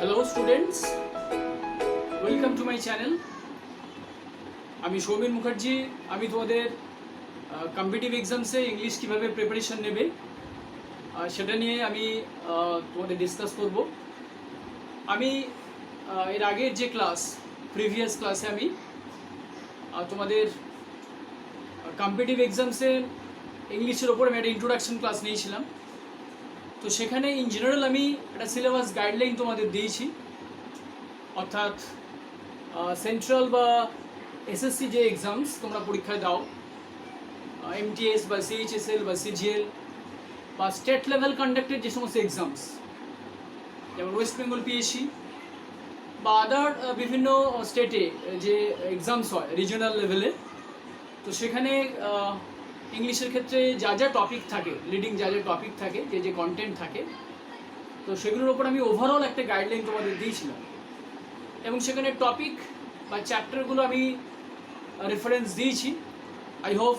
Hello students, welcome to my channel. আমি সৌমিন মুখার্জি। আমি তোমাদের কম্পিটিটিভ এক্সামসে ইংলিশ কীভাবে প্রিপারেশন নেবে সেটা নিয়ে আমি তোমাদের ডিসকাস করব। আমি এর আগের যে প্রিভিয়াস ক্লাসে আমি তোমাদের কম্পিটিটিভ এক্সামসে ইংলিশের ওপর আমি একটা ইন্ট্রোডাকশন ক্লাস নিয়েছিলাম। তো সেখানে ইন জেনারেল আমি একটা সিলেবাস গাইডলাইন তোমাদের দিয়েছি, অর্থাৎ সেন্ট্রাল বা এসএসসি যে এক্সামস তোমরা পরীক্ষায় দাও, এমটিএস বা সিএইচএসএল বা সিজিএল বা স্টেট লেভেল কন্ডাক্টেড যে সমস্ত এক্সামস, যেমন ওয়েস্ট বেঙ্গল পিএসসি বা আদার বিভিন্ন স্টেটে যে এক্সামস হয় রিজিওনাল লেভেলে, তো সেখানে ইংলিশের ক্ষেত্রে যা যা টপিক থাকে, লিডিং যা যা টপিক থাকে, যে যে কন্টেন্ট থাকে, তো সেগুলোর ওপর আমি ওভারঅল একটা গাইডলাইন তোমাদের দিয়েছিলাম। এবং সেখানে টপিক বা চ্যাপ্টারগুলো আমি রেফারেন্স দিয়েছি। আই হোপ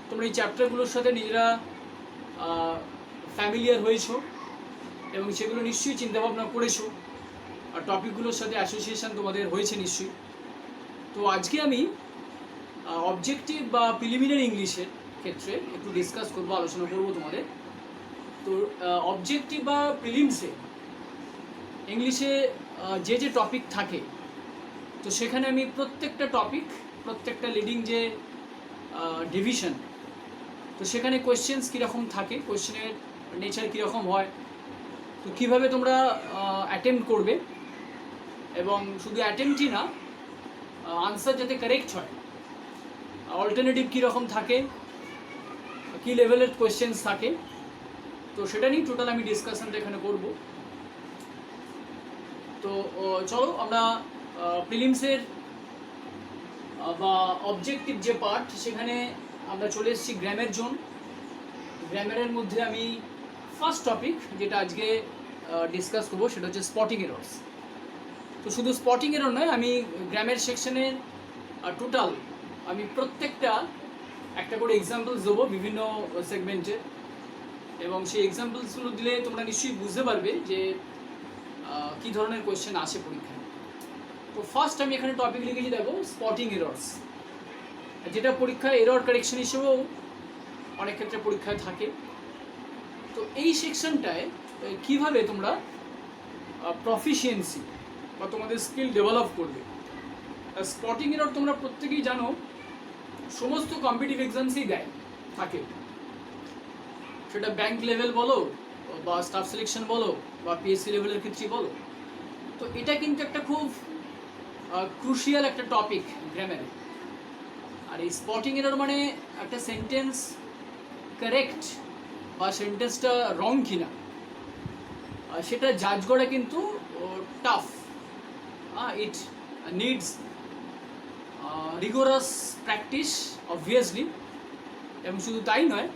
তোমরা এই চ্যাপ্টারগুলোর সাথে নিজেরা ফ্যামিলিয়ার হয়েছো এবং সেগুলো নিশ্চয়ই চিন্তাভাবনা করেছো, আর টপিকগুলোর সাথে অ্যাসোসিয়েশন তোমাদের হয়েছে নিশ্চয়ই। তো আজকে আমি অবজেক্টিভ বা প্রিলিমিনারি ইংলিশের ক্ষেত্রে একটু ডিসকাস করবো, আলোচনা করবো তোমাদের। তো অবজেক্টিভ বা প্রিলিমসে ইংলিশে যে যে টপিক থাকে, তো সেখানে আমি প্রত্যেকটা টপিক, প্রত্যেকটা লিডিং যে ডিভিশন, তো সেখানে কোয়েশ্চেন্স কীরকম থাকে, কোয়েশ্চেনের নেচার কীরকম হয়, তো কীভাবে তোমরা অ্যাটেম্প্ট করবে, এবং শুধু অ্যাটেম্পটই না, আনসার যাতে কারেক্ট হয়, অল্টারনেটিভ কীরকম থাকে, কী লেভেলের কোয়েশ্চেন্স থাকে, তো সেটা নিয়ে টোটাল আমি ডিসকাশনটা এখানে করব। তো চলো আমরা প্রিলিমসের বা অবজেক্টিভ যে পার্ট, সেখানে আমরা চলে এসেছি গ্রামের জোন। গ্রামারের মধ্যে আমি ফার্স্ট টপিক যেটা আজকে ডিসকাস করবো সেটা হচ্ছে স্পটিং এরর্স। তো শুধু স্পটিং এরর নয়, আমি গ্রামের সেকশনের টোটাল আমি প্রত্যেকটা একটা করে এক্সাম্পলস দেবো বিভিন্ন সেগমেন্টের, এবং সেই এক্সাম্পলসগুলো দিলে তোমরা নিশ্চয়ই বুঝতে পারবে যে কী ধরনের কোয়েশ্চেন আসে পরীক্ষায়। তো ফার্স্ট আমি এখানে টপিক লিখেছি, দেখো, স্পটিং এরর্স, যেটা পরীক্ষায় এরর কারেকশন হিসেবেও অনেক ক্ষেত্রে পরীক্ষায় থাকে। তো এই সেকশনটায় কীভাবে তোমরা প্রফিসিয়েন্সি বা তোমাদের স্কিল ডেভেলপ করবে। স্পটিং এরর তোমরা প্রত্যেকেই জানো, সমস্ত কম্পিটিটিভ এক্সামসেই দেয় থাকে, সেটা ব্যাংক লেভেল বলো বা স্টাফ সিলেকশন বলো বা পিএসসি লেভেলের ক্ষেত্রে বলো। তো এটা কিন্তু একটা খুব ক্রুশিয়াল একটা টপিক গ্রামারে। আর এই স্পটিং এরর মানে একটা সেন্টেন্স কারেক্ট বা সেন্টেন্সটা রং কিনা সেটা জাজ করা কিন্তু tough. It needs rigorous practice obviously, এবং শুধু তাই নয়,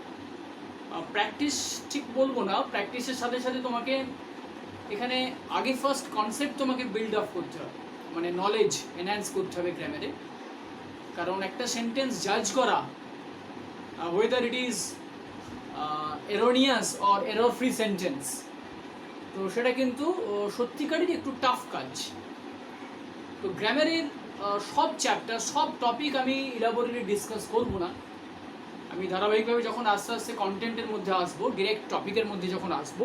প্র্যাকটিস ঠিক বলবো না, প্র্যাকটিসের সাথে সাথে তোমাকে এখানে আগে ফার্স্ট কনসেপ্ট তোমাকে বিল্ড আপ করতে হবে, মানে নলেজ এনহ্যান্স করতে হবে গ্রামারে। কারণ একটা সেন্টেন্স জাজ করা, whether it is erroneous or error free sentence, তো সেটা কিন্তু সত্যিকারেরই একটু টাফ কাজ। তো গ্রামারের সব চ্যাপ্টার, সব টপিক আমি ইলাবোরেটলি ডিসকাস করবো না। আমি ধারাবাহিকভাবে যখন আস্তে আস্তে কন্টেন্টের মধ্যে আসবো, ডিরেক্ট টপিকের মধ্যে যখন আসবো,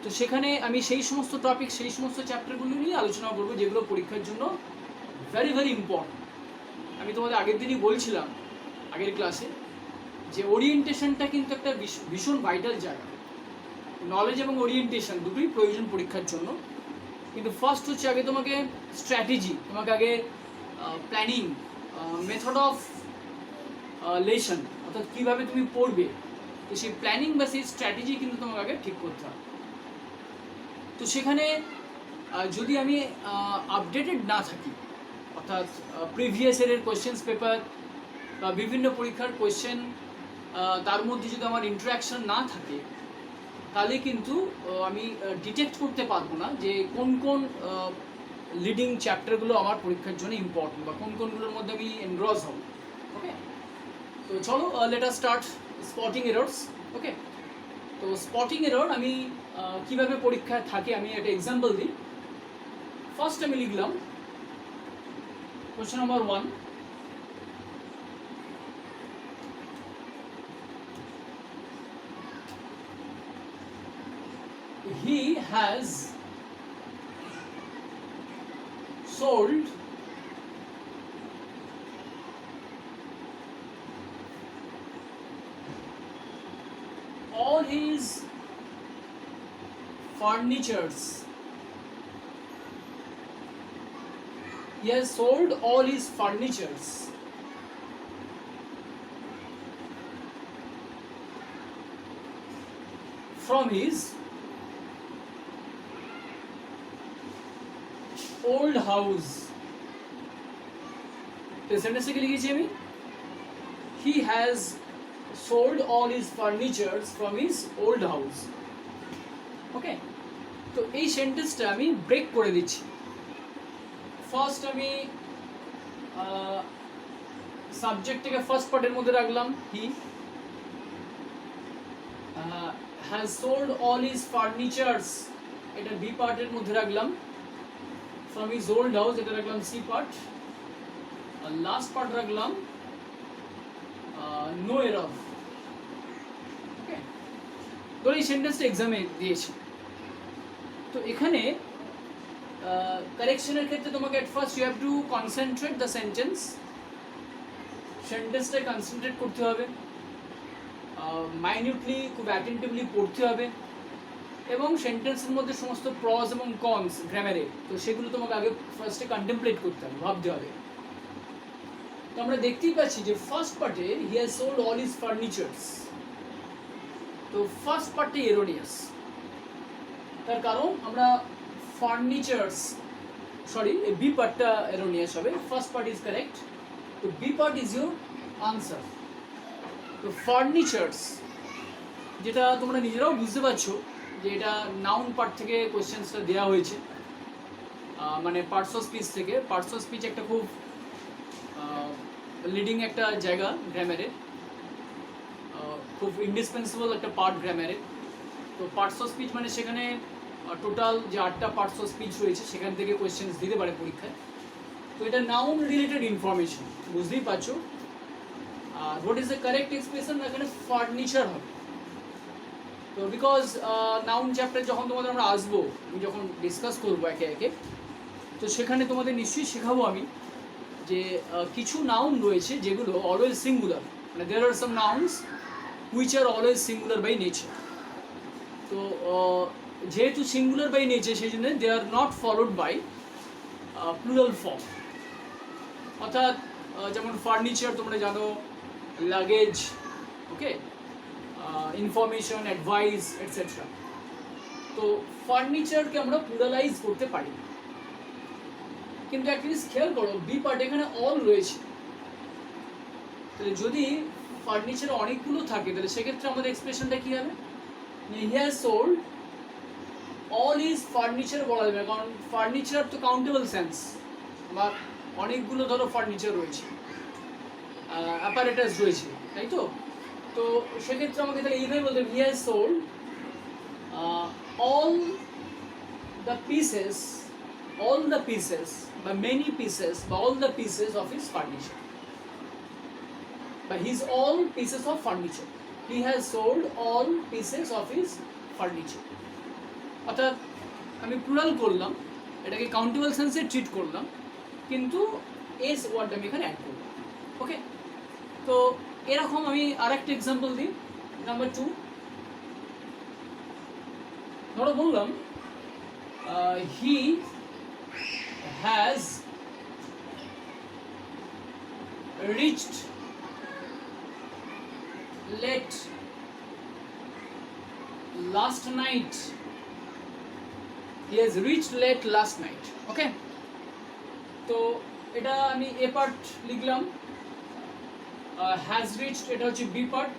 তো সেখানে আমি সেই সমস্ত টপিক, সেই সমস্ত চ্যাপ্টারগুলো নিয়ে আলোচনা করবো যেগুলো পরীক্ষার জন্য ভেরি ভেরি ইম্পর্টেন্ট। আমি তোমাদের আগের দিনই বলছিলাম আগের ক্লাসে যে ওরিয়েন্টেশনটা কিন্তু একটা ভীষণ ভাইটাল জায়গা। নলেজ এবং ওরিয়েন্টেশন দুটোই প্রয়োজন পরীক্ষার জন্য, কিন্তু ফার্স্ট হচ্ছে আগে তোমাকে স্ট্র্যাটেজি, তোমাকে আগে প্ল্যানিং, মেথড অফ লেসন, অর্থাৎ কীভাবে তুমি পড়বে, তো সেই প্ল্যানিং বা সেই স্ট্র্যাটেজি কিন্তু তোমাকে আগে ঠিক করতে হবে। তো সেখানে যদি আমি আপডেটেড না থাকি, অর্থাৎ প্রিভিয়াস ইয়ারের কোয়েশ্চেন্স পেপার বা বিভিন্ন পরীক্ষার কোয়েশ্চেন, তার মধ্যে যদি আমার ইন্টারাকশন না থাকে, তাহলে কিন্তু আমি ডিটেক্ট করতে পারবো না যে কোন কোন লিডিং চ্যাপ্টারগুলো আমার পরীক্ষার জন্য ইম্পর্টেন্ট বা কোন কোনগুলোর মধ্যে আমি এনগ্রস হব। ওকে, তো চলো let us start spotting errors. Okay, তো স্পটিং এরর আমি কীভাবে পরীক্ষায় থাকে আমি একটা এক্সাম্পল দিই। ফার্স্ট আমি লিখলাম question number 1, he has sold all his furnitures. He has sold all his furnitures from his old house. তো সেন্টেন্সে কি লিখেছি আমি? He has sold all his furnitures from his old house. ওকে, তো এই সেন্টেন্সটা আমি ব্রেক করে দিচ্ছি। ফার্স্ট আমি সাবজেক্টটাকে ফার্স্ট পার্টের মধ্যে রাখলাম, হি has sold all his furnitures, এটা বি পার্টের মধ্যে রাখলাম। ফ্রম হিজ ওল্ড হাউস, এটা রাখলাম সি পার্ট। আর লাস্ট পার্ট রাখলাম নো এরর। ওকে, তো এই সেন্টেন্সটা এক্সামে দিয়েছি। তো এখানে কারেকশনের ক্ষেত্রে তোমাকে at first you have to concentrate the sentence, সেন্টেন্সটা কনসেন্ট্রেট করতে হবে, মাইনিউটলি খুব অ্যাটেন্টিভলি পড়তে হবে, এবং সেন্টেন্সের মধ্যে সমস্ত প্রজ এবং কনস গ্রামারে, তো সেগুলো তোমাকে আগে ফার্স্টে কন্টেমপ্লেট করতে হবে, ভাবতে হবে। তো আমরা দেখতেই পাচ্ছি যে ফার্স্ট পার্টে he has sold all his furnitures, তো ফার্স্ট পার্টটি এরোনিয়াস। তার কারণ আমরা ফার্নিচার্স, সরি বি পার্টটা এরোনিয়াস হবে, ফার্স্ট পার্ট ইজ কারেক্ট। তো B part is your answer. তো ফার্নিচার্স, যেটা তোমরা নিজেরাও বুঝতে পারছো যে এটা নাউন পার্ট থেকে কোয়েশ্চেন্সটা দেওয়া হয়েছে, মানে পার্টস অফ স্পিচ থেকে। পার্টস অফ স্পিচ একটা খুব লিডিং একটা জায়গা গ্রামারের, খুব ইন্ডিসপেন্সিবল একটা পার্ট গ্রামারের। তো পার্টস অফ স্পিচ মানে সেখানে টোটাল যে 8টা পার্টস অফ স্পিচ রয়েছে সেখান থেকে কোয়েশ্চেন্স দিতে পারে পরীক্ষায়। তো এটা নাউন রিলেটেড ইনফরমেশন, বুঝতেই পারছো। আর what is the correct expression, এখানে ফার্নিচার হবে। তো বিকজ নাউন চ্যাপ্টার যখন তোমাদের আমরা আসবো, আমি যখন ডিসকাস করবো একে একে, তো সেখানে তোমাদের নিশ্চয়ই শেখাবো আমি যে কিছু নাউন রয়েছে যেগুলো অলওয়েজ সিঙ্গুলার, মানে there are some nouns which are always singular by nature. তো যেহেতু সিঙ্গুলার বাই নেচার, সেই জন্য they are not followed by plural form. অর্থাৎ যেমন ফার্নিচার তোমরা জানো, luggage, okay, information, advice, etcetera. তো ফার্নিচারকে আমরা প্লুরালাইজ করতে পারি, কিন্তু একটা জিনিস খেয়াল করো, বি পার্ট এখানে অল রয়েছে। তাহলে যদি ফার্নিচার অনেকগুলো থাকে তাহলে সেক্ষেত্রে আমাদের এক্সপ্রেশনটা কী হবে? He has sold all is furniture বলা যাবে, কারণ ফার্নিচার তো কাউন্টেবল সেন্স, বা অনেকগুলো ধরো ফার্নিচার রয়েছে, অ্যাপারেটাস রয়েছে, তাই তো? তো সেক্ষেত্রে আমাকে তাহলে এইভাবে বলতে হবে, he has sold all the pieces বা মেনি পিসেস বা all the pieces of his furniture, বা his all pieces of furniture. He has sold all pieces of his furniture. অর্থাৎ আমি প্লুরাল করলাম, এটাকে কাউন্টেবল সেন্সে ট্রিট করলাম, কিন্তু এস ওয়ার্ড আমি এখানে অ্যাড করলাম। ওকে, তো এরকম আমি আরেকটা এক্সাম্পল দিই, নাম্বার 2। ধরো বললাম he has reached late last night. He has reached late last night. Okay, তো এটা আমি এ পার্ট লিখলাম, হ্যাজ রিচড এটা হচ্ছে বি পার্ট,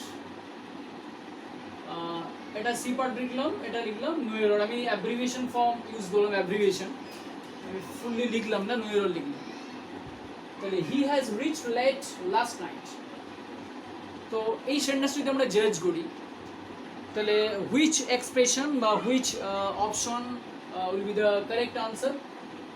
এটা সি পার্ট লিখলাম, এটা লিখলাম নো এরর। আমি অ্যাব্রিভিয়েশন ফর্ম ইউজ করলাম, অ্যাব্রিভিয়েশন, আমি ফুললি লিখলাম না, নো এরর লিখলাম। তাহলে he has reached late last night. তো এই সেন্টেন্সটা যদি আমরা জাজ করি তাহলে হুইচ এক্সপ্রেশন বা which option will be the correct answer?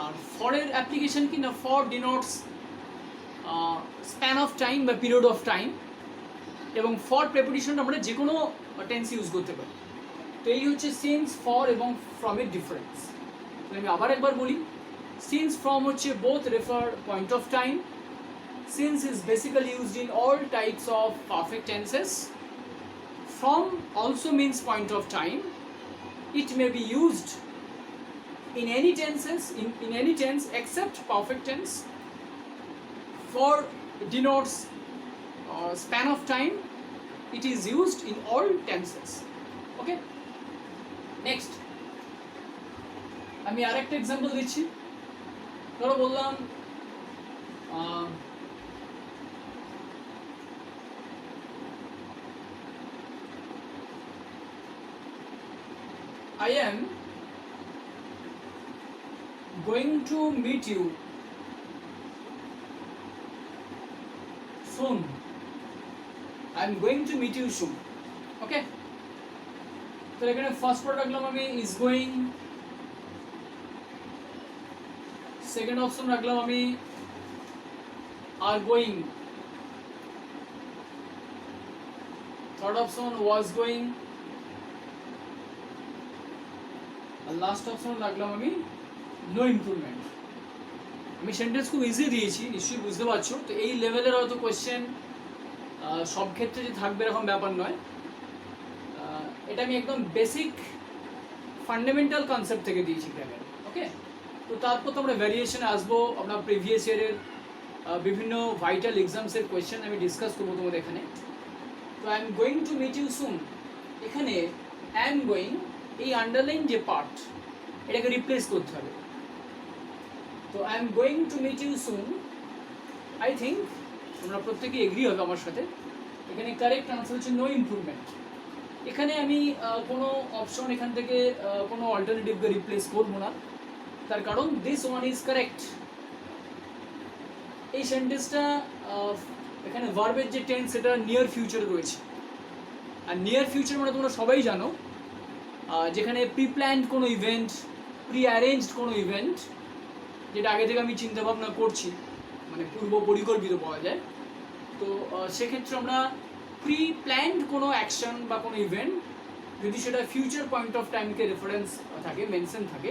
আর ফরের অ্যাপ্লিকেশন কি না, for denotes span of time বা পিরিয়ড অফ টাইম, এবং ফর প্রেপোজিশন আমরা যে কোনো টেন্স ইউজ করতে পারি। তো এই হচ্ছে সিন্স, ফর এবং ফ্রমের ডিফারেন্স। আমি আবার একবার বলি, সিন্স ফ্রম হচ্ছে both refer point of time. Since is basically used in all types of perfect tenses. From also means point of time. It may be used in any tenses, in any tense except perfect tense. For denotes span of time. It is used in all tenses. Okay. Next, আমি আরেকটা example দিচ্ছি। ধরো বললাম I am going to meet you soon. I am going to meet you soon. Okay. তো এখানে first word রাখলাম আমি is going, second option রাখলাম আমি are going, third option was going, আর লাস্ট অপশন রাখলাম আমি নো ইমপ্রুভমেন্ট। আমি সেন্টেন্স খুব ইজি দিয়েছি, নিশ্চয়ই বুঝতে পারছো। তো এই লেভেলের হয়তো কোয়েশ্চেন সব ক্ষেত্রে যে থাকবে এরকম ব্যাপার নয়। এটা আমি একদম বেসিক ফান্ডামেন্টাল কনসেপ্ট থেকে দিয়েছি গ্রামার। ওকে, তো তারপর তো আমরা ভ্যারিয়েশনে আসবো। আমরা প্রিভিয়াস ইয়ারের বিভিন্ন ভাইটাল এক্সামসের কোয়েশ্চেন আমি ডিসকাস করবো তোমাদের এখানে। তো I am going to meet you soon, এখানে আই এম গোয়িং, এই আন্ডারলাইন যে পার্ট এটাকে রিপ্লেস করতে হবে। তো I am going to meet you soon, I think তোমরা প্রত্যেকেই এগ্রি হবে আমার সাথে। এখানে কারেক্ট আনসার হচ্ছে নো ইমপ্রুভমেন্ট। এখানে আমি কোনো অপশন এখান থেকে কোনো অল্টারনেটিভকে রিপ্লেস করবো না, তার কারণ দিস ওয়ান ইজ কারেক্ট। এই সেন্টেন্সটা এখানে ভার্বের যে টেন্স সেটা নিয়ার ফিউচারে রয়েছে। আর নিয়ার ফিউচার মানে তোমরা সবাই জানো, যেখানে প্রি প্ল্যান্ড কোনো ইভেন্ট, প্রি অ্যারেঞ্জড কোনো ইভেন্ট, যেটা আগে থেকে আমি চিন্তা ভাবনা করছি, মানে পূর্ব পরিকল্পিত পাওয়া যায়। তো সেক্ষেত্রে আমরা প্রি প্ল্যান্ড কোনো অ্যাকশন বা কোনো ইভেন্ট যদি সেটা ফিউচার পয়েন্ট অফ টাইমকে রেফারেন্স থাকে, মেনশন থাকে,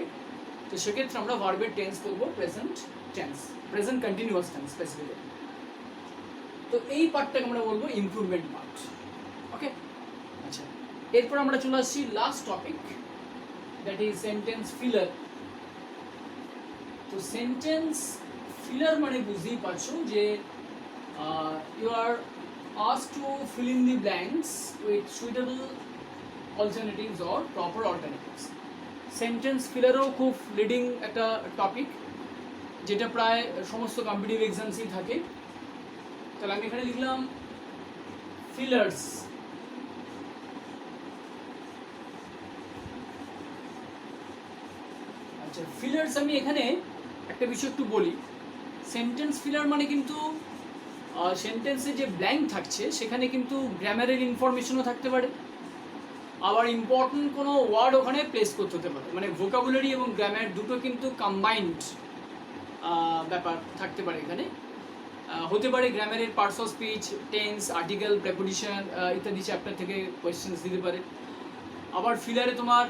তো সেক্ষেত্রে আমরা ভার্বের টেন্স করবো present tense, present continuous tense specifically. তো এই পার্টটাকে আমরা বলবো ইমপ্রুভমেন্ট পার্ট। ওকে, আচ্ছা, এরপর আমরা চলে আসছি last topic, that is sentence filler. তো সেন্টেন্স ফিলার মানে বুঝতেই পারছো যে you are asked to fill in the blanks with suitable alternatives or proper alternatives. Sentence ফিলারও খুব লিডিং একটা টপিক, যেটা প্রায় সমস্ত কম্পিটিটিভ এক্সামসই থাকে। তাহলে আমি এখানে লিখলাম ফিলার্স। আচ্ছা, ফিলার্স আমি এখানে একটা বিষয় একটু বলি। সেন্টেন্স ফিলার মানে কিন্তু সেন্টেন্সে যে ব্ল্যাঙ্ক থাকছে সেখানে কিন্তু গ্রামারের ইনফরমেশনও থাকতে পারে, আবার ইম্পর্টেন্ট কোনো ওয়ার্ড ওখানে প্লেস করতে হতে পারে। মানে ভোকাবুলারি এবং গ্রামার দুটো কিন্তু কম্বাইন্ড ব্যাপার থাকতে পারে এখানে। হতে পারে গ্রামারের parts of speech, tense, article, preposition ইত্যাদি চ্যাপ্টার থেকে কোয়েশ্চেন্স দিতে পারে। আবার ফিলারে তোমার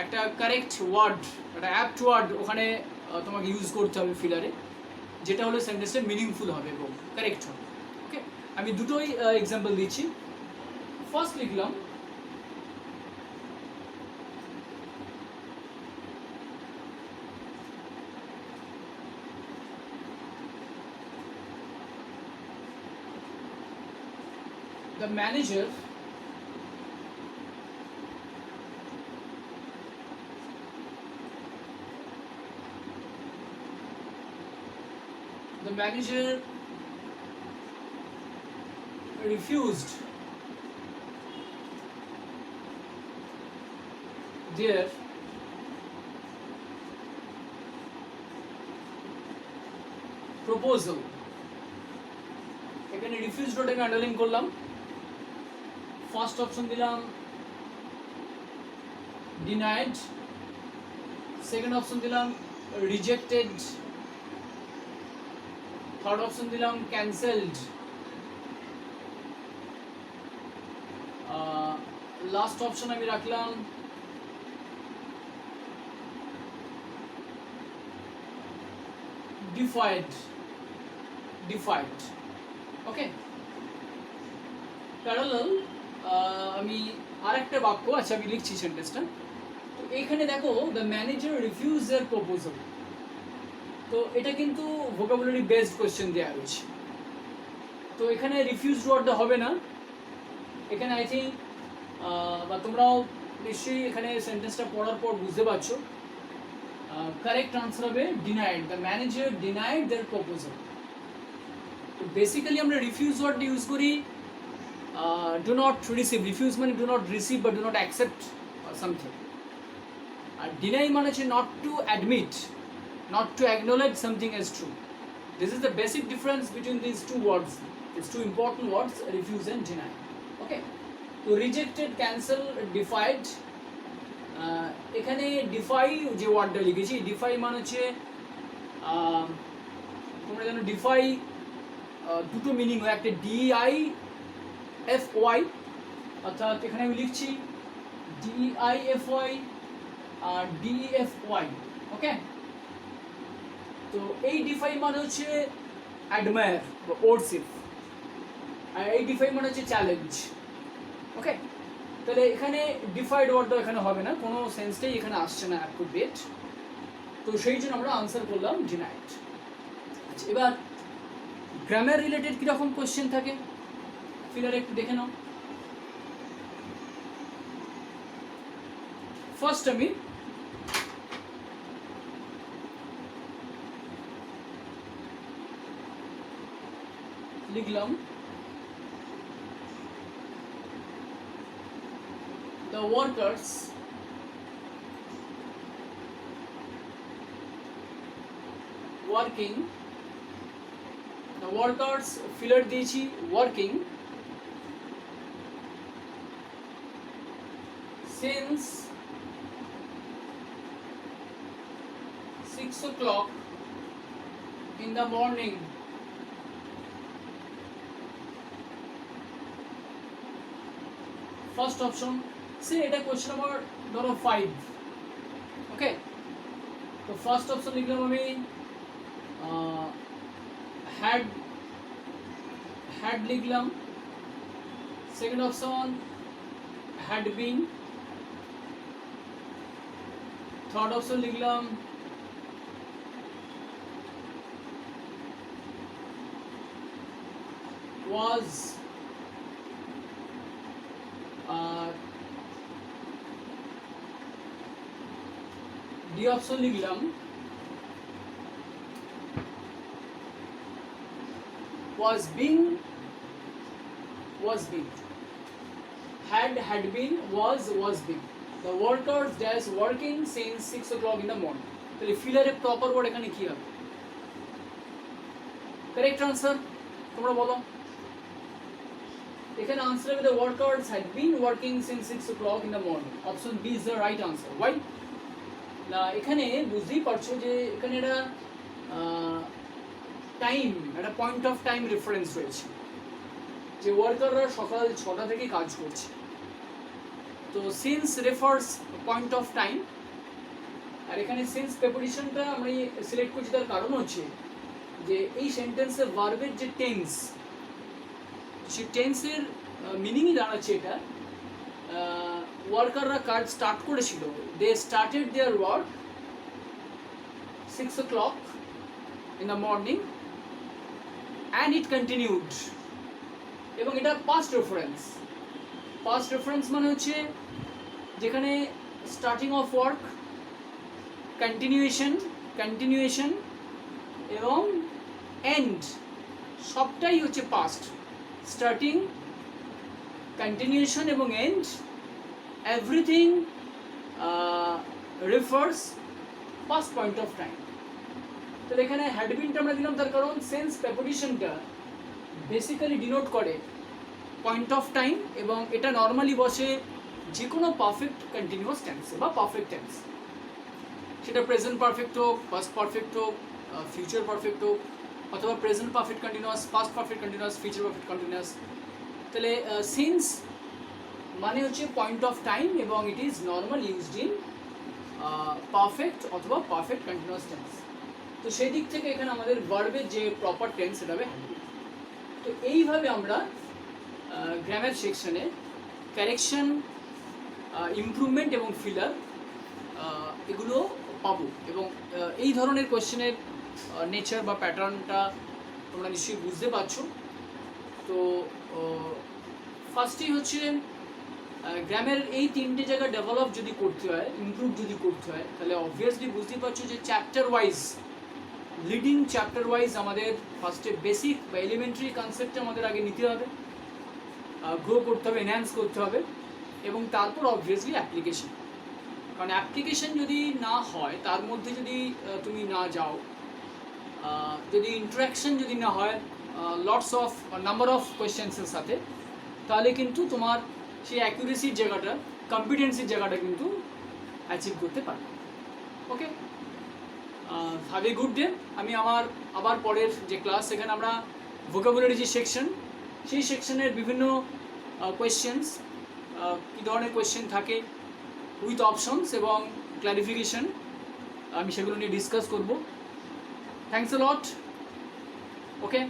একটা কারেক্ট ওয়ার্ড, একটা অ্যাপ্ট ওয়ার্ড ওখানে তোমাকে ইউজ করতে হবে ফিলারে, যেটা হলো সেন্টেন্সটা মিনিংফুল হবে এবং কারেক্ট হবে। ওকে, আমি দুটোই এক্সাম্পল দিচ্ছি। ফার্স্ট লিখলাম the manager refused their proposal। এখানে রিফিউজড ওটাকে আন্ডারলাইন করলাম, ফার্স্ট অপশন দিলাম ডিনাইড, সেকেন্ড অপশন দিলাম রিজেক্টেড, থার্ড অপশন দিলাম ক্যান্সেলড, লাস্ট অপশন আমি রাখলাম ডিফাইড। ওকে, প্যারালাল আমি আরেকটা বাক্য, আচ্ছা আমি লিখছি সেন্টেন্সটা। তো এইখানে দেখো the manager refuse their proposal, তো এটা কিন্তু ভোকাবুলারি বেসড কোয়েশ্চেন দেওয়া রয়েছে, তো এখানে রিফিউজ ওয়ার্ডটা হবে না, এখানে আই থিঙ্ক বা তোমরাও নিশ্চয়ই এখানে সেন্টেন্সটা পড়ার পর বুঝতে পারছো, কারেক্ট আনসার হবে denied, the manager denied their proposal. তো বেসিক্যালি আমরা রিফিউজ ওয়ার্ড ইউজ করি ডু নট রিসিভ, রিফিউজ মানে ডু নট রিসিভ বা ডু নট অ্যাকসেপ্ট সামথিং, আর ডিনাই মানে হচ্ছে not to admit, not to acknowledge something as true. This is the basic difference between these two words, these two important words, refuse and deny. Okay, so rejected, cancel, defied, এখানে defy যে ওয়ার্ডটা লিখেছি, defy মানে হচ্ছে তোমরা জানো defy দুটো meaning হয়, একটা DIFY, অর্থাৎ এখানে আমি লিখছি DIFY আর DEFY। ওকে, তো এই ডিফাই মানে হচ্ছে অ্যাডমায়ার বা ওরসিভ, আর এই ডিফাই মানে হচ্ছে চ্যালেঞ্জ। ওকে, তাহলে এখানে ডিফাইড ওয়ার্ডটা এখানে হবে না, কোনো সেন্সটাই এখানে আসছে না অ্যাপ্রোপ্রিয়েট, তো সেই জন্য আমরা আনসার করলাম ডিনাইড। আচ্ছা, এবার গ্রামার রিলেটেড কীরকম কোয়েশ্চেন থাকে ফিলার একটু দেখে নাও। ফার্স্ট আমি লিখলাম the workers working, the workers filler দিয়েছি working since 6 o'clock in the morning, first option. সে এটা কোয়েশ্চেন নাম্বার ধরো 5। ওকে, তো ফার্স্ট অপশন লিখলাম আমি হ্যাড লিখলাম, second option had been, third option লিখলাম ওয়াজ, ডি অপশন লিখলাম was being, had been, was been, the workers dash working since 6 o'clock in the morning। তাহলে ফিলারের প্রপার ওয়ার্ড এখানে কি হবে? কারেক্ট আনসার তোমরা বলো। এখানে আনসার হবে the workers had been working since 6 o'clock in the morning, option B is the right answer। Why? না এখানে বুঝতেই পারছো যে এখানে একটা টাইম, একটা পয়েন্ট অফ টাইম রেফারেন্স রয়েছে, যে ওয়ার্কাররা সকাল 6টা থেকে কাজ করছে, তো since refers point of time, আর এখানে সিন্স প্রেপোজিশনটা আমি সিলেক্ট করছি তার কারণ হচ্ছে যে এই সেন্টেন্সের ভার্বের যে টেন্স, সেই টেন্সের মিনিংই দাঁড়াচ্ছে এটা ওয়ার্কাররা কাজ স্টার্ট করেছিল, they started their work 6 o'clock in the morning and it continued, এবং এটা পাস্ট রেফারেন্স। পাস্ট রেফারেন্স মানে হচ্ছে যেখানে স্টার্টিং অফ ওয়ার্ক, কন্টিনিউয়েশন এবং এন্ড সবটাই হচ্ছে পাস্ট। স্টার্টিং, কন্টিনিউয়েশন এবং end, everything refers past point of time. তাহলে এখানে হ্যাডবিনটা আমরা দিলাম তার কারণ সেন্স প্রেপোজিশনটা বেসিক্যালি ডিনোট করে পয়েন্ট অফ টাইম, এবং এটা নর্মালি বসে যে কোনো পারফেক্ট কন্টিনিউয়াস টেন্সে বা পারফেক্ট টেন্স। সেটা প্রেজেন্ট পারফেক্ট হোক, পাস্ট পারফেক্ট হোক, ফিউচার পারফেক্ট হোক, অথবা present perfect continuous, past perfect continuous, future perfect continuous. তাহলে সিন্স মানে হচ্ছে পয়েন্ট অফ টাইম এবং it is normal used in perfect অথবা পারফেক্ট কন্টিনিউয়াস টেন্স। তো সেই দিক থেকে এখানে আমাদের ভার্বের যে প্রপার টেন্স সেটা হবে হ্যাভ বিন। তো এইভাবে আমরা গ্রামার সেকশনে কারেকশন, ইমপ্রুভমেন্ট এবং ফিলার এগুলো পাবো। এবং এই ধরনের কোয়েশ্চেনের নেচার বা প্যাটার্নটা তোমরা নিশ্চয়ই বুঝতে পারছো। তো ফার্স্টেই হচ্ছে গ্রামের এই তিনটে জায়গা ডেভেলপ যদি করতে হয়, ইমপ্রুভ যদি করতে হয়, তাহলে অবভিয়াসলি বুঝতেই পারছো যে chapter wise, leading chapter wise আমাদের ফার্স্টে বেসিক বা এলিমেন্টারি কনসেপ্টটা আমাদের আগে নিতে হবে, গ্রো করতে হবে, এনহ্যান্স করতে হবে, এবং তারপর অবভিয়াসলি অ্যাপ্লিকেশন। কারণ অ্যাপ্লিকেশন যদি না হয়, তার মধ্যে যদি তুমি না যাও, যদি ইন্টারাকশন যদি না হয় লটস অফ নাম্বার অফ কোয়েশ্চেন্সের সাথে, তাহলে কিন্তু তোমার সেই অ্যাকুরেসির জায়গাটা, কম্পিটেন্সির জায়গাটা কিন্তু অ্যাচিভ করতে পারবে। ওকে, হ্যাভ এ গুড ডে। আমি আমার আবার পরের যে ক্লাস, সেখানে আমরা ভোকাবুলারি যে সেকশন, সেই সেকশনের বিভিন্ন কোয়েশ্চেন্স, কী ধরনের কোয়েশ্চেন থাকে উইথ অপশনস এবং ক্লারিফিকেশন, আমি সেগুলো নিয়ে ডিসকাস করব। Thanks a lot. ওকে।